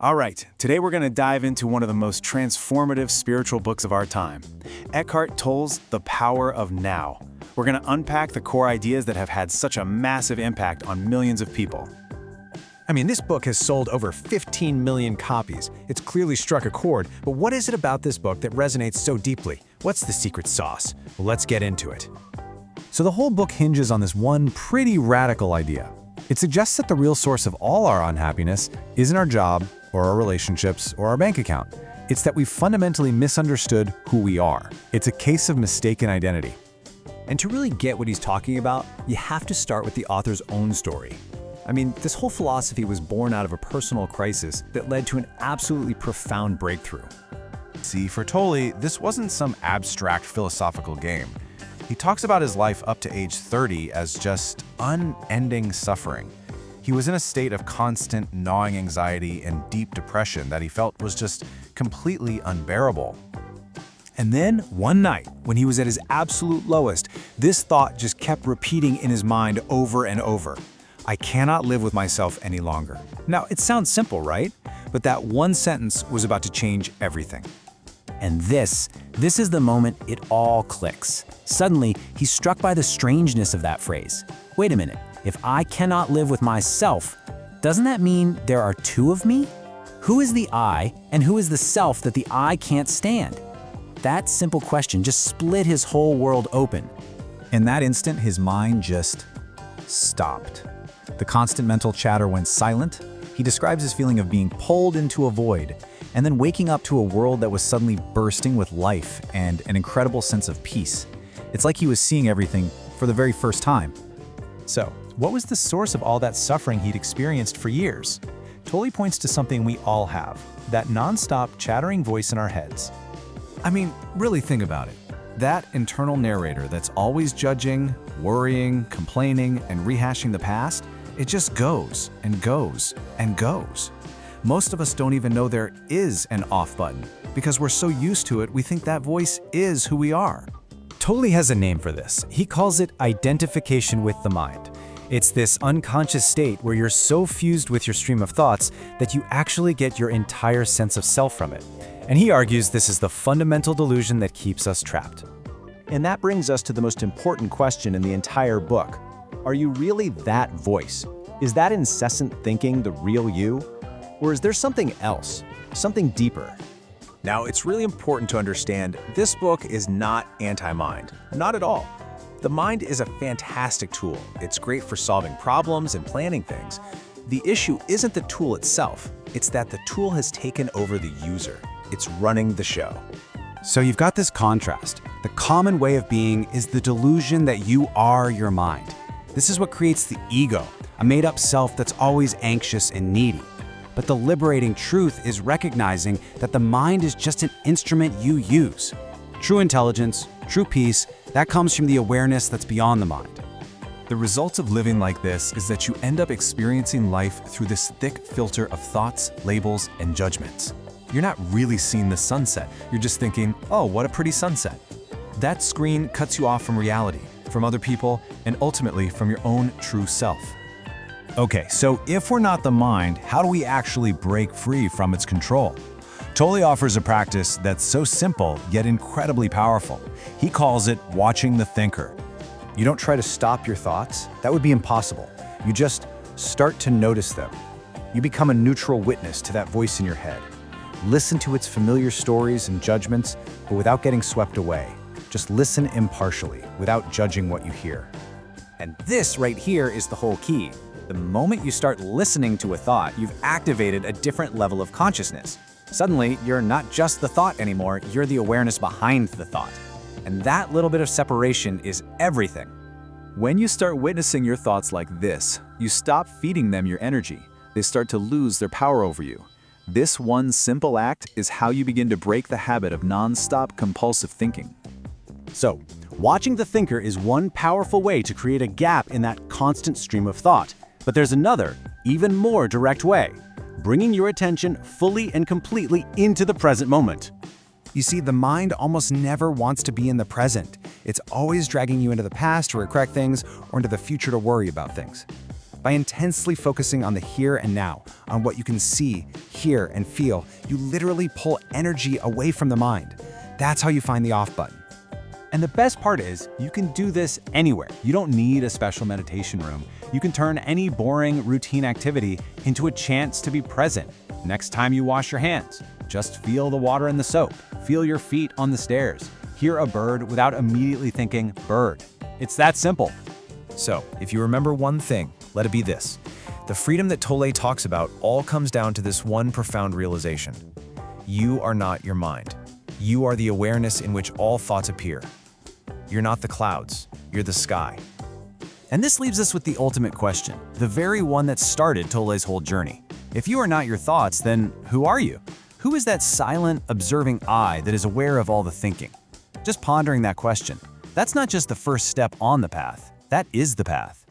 All right, today we're going to dive into one of the most transformative spiritual books of our time, Eckhart Tolle's The Power of Now. We're going to unpack the core ideas that have had such a massive impact on millions of people. I mean, this book has sold over 15 million copies. It's clearly struck a chord, but what is it about this book that resonates so deeply? What's the secret sauce? Well, let's get into it. So the whole book hinges on this one pretty radical idea. It suggests that the real source of all our unhappiness isn't our job, or our relationships, or our bank account. It's that we've fundamentally misunderstood who we are. It's a case of mistaken identity. And to really get what he's talking about, you have to start with the author's own story. I mean, this whole philosophy was born out of a personal crisis that led to an absolutely profound breakthrough. See, for Tolle, this wasn't some abstract philosophical game. He talks about his life up to age 30 as just unending suffering. He was in a state of constant gnawing anxiety and deep depression that he felt was just completely unbearable. And then, one night, when he was at his absolute lowest, this thought just kept repeating in his mind over and over. I cannot live with myself any longer. Now, it sounds simple, right? But that one sentence was about to change everything. And this is the moment it all clicks. Suddenly, he's struck by the strangeness of that phrase. Wait a minute, if I cannot live with myself, doesn't that mean there are two of me? Who is the I, and who is the self that the I can't stand? That simple question just split his whole world open. In that instant, his mind just stopped. The constant mental chatter went silent. He describes his feeling of being pulled into a void, and then waking up to a world that was suddenly bursting with life and an incredible sense of peace. It's like he was seeing everything for the very first time. So, what was the source of all that suffering he'd experienced for years? Tolle points to something we all have, that nonstop chattering voice in our heads. I mean, really think about it. That internal narrator that's always judging, worrying, complaining, and rehashing the past, it just goes and goes and goes. Most of us don't even know there is an off button because we're so used to it we think that voice is who we are. Tolle has a name for this. He calls it identification with the mind. It's this unconscious state where you're so fused with your stream of thoughts that you actually get your entire sense of self from it. And he argues this is the fundamental delusion that keeps us trapped. And that brings us to the most important question in the entire book. Are you really that voice? Is that incessant thinking the real you? Or is there something else, something deeper? Now, it's really important to understand this book is not anti-mind. Not at all. The mind is a fantastic tool. It's great for solving problems and planning things. The issue isn't the tool itself. It's that the tool has taken over the user. It's running the show. So you've got this contrast. The common way of being is the delusion that you are your mind. This is what creates the ego, a made-up self that's always anxious and needy. But the liberating truth is recognizing that the mind is just an instrument you use. True intelligence, true peace, that comes from the awareness that's beyond the mind. The result of living like this is that you end up experiencing life through this thick filter of thoughts, labels, and judgments. You're not really seeing the sunset. You're just thinking, oh, what a pretty sunset. That screen cuts you off from reality, from other people, and ultimately from your own true self. Okay, so if we're not the mind, how do we actually break free from its control? Tolle offers a practice that's so simple, yet incredibly powerful. He calls it watching the thinker. You don't try to stop your thoughts. That would be impossible. You just start to notice them. You become a neutral witness to that voice in your head. Listen to its familiar stories and judgments, but without getting swept away. Just listen impartially, without judging what you hear. And this right here is the whole key. The moment you start listening to a thought, you've activated a different level of consciousness. Suddenly, you're not just the thought anymore, you're the awareness behind the thought. And that little bit of separation is everything. When you start witnessing your thoughts like this, you stop feeding them your energy. They start to lose their power over you. This one simple act is how you begin to break the habit of non-stop compulsive thinking. So, watching the thinker is one powerful way to create a gap in that constant stream of thought. But there's another, even more direct way, bringing your attention fully and completely into the present moment. You see, the mind almost never wants to be in the present. It's always dragging you into the past to correct things or into the future to worry about things. By intensely focusing on the here and now, on what you can see, hear, and feel, you literally pull energy away from the mind. That's how you find the off button. And the best part is, you can do this anywhere. You don't need a special meditation room. You can turn any boring, routine activity into a chance to be present. Next time you wash your hands, just feel the water in the soap. Feel your feet on the stairs. Hear a bird without immediately thinking, bird. It's that simple. So, if you remember one thing, let it be this. The freedom that Tolle talks about all comes down to this one profound realization. You are not your mind. You are the awareness in which all thoughts appear. You're not the clouds, you're the sky. And this leaves us with the ultimate question, the very one that started Tolle's whole journey. If you are not your thoughts, then who are you? Who is that silent, observing I that is aware of all the thinking? Just pondering that question. That's not just the first step on the path, that is the path.